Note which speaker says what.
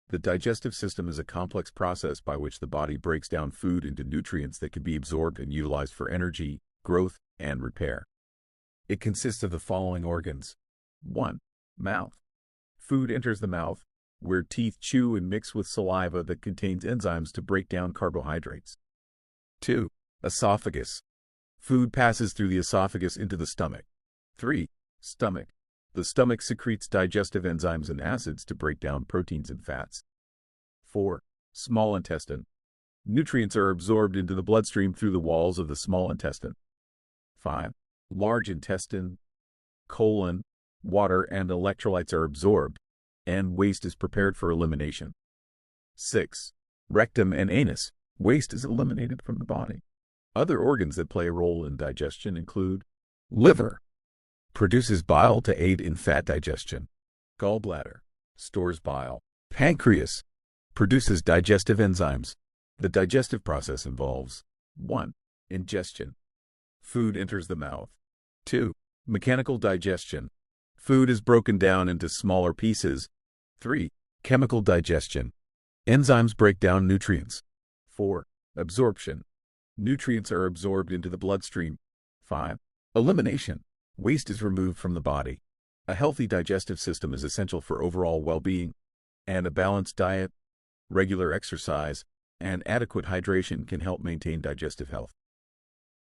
Speaker 1: The digestive system is a complex process by which the body breaks down food into nutrients that can be absorbed and utilized for energy, growth, and repair. It consists of the following organs. 1. Mouth. Food enters the mouth, where teeth chew and mix with saliva that contains enzymes to break down carbohydrates. 2. Esophagus. Food passes through the esophagus into the stomach. 3. Stomach. The stomach secretes digestive enzymes and acids to break down proteins and fats. 4. Small intestine. Nutrients are absorbed into the bloodstream through the walls of the small intestine. 5. Large intestine. Colon, water, and electrolytes are absorbed, and waste is prepared for elimination. 6. Rectum and anus. Waste is eliminated from the body. Other organs that play a role in digestion include liver. Produces bile to aid in fat digestion. Gallbladder. Stores bile. Pancreas. Produces digestive enzymes. The digestive process involves 1. Ingestion. Food enters the mouth. 2. Mechanical digestion. Food is broken down into smaller pieces. 3. Chemical digestion. Enzymes break down nutrients. 4. Absorption. Nutrients are absorbed into the bloodstream. 5. Elimination. Waste is removed from the body. A healthy digestive system is essential for overall well-being, and a balanced diet, regular exercise, and adequate hydration can help maintain digestive health.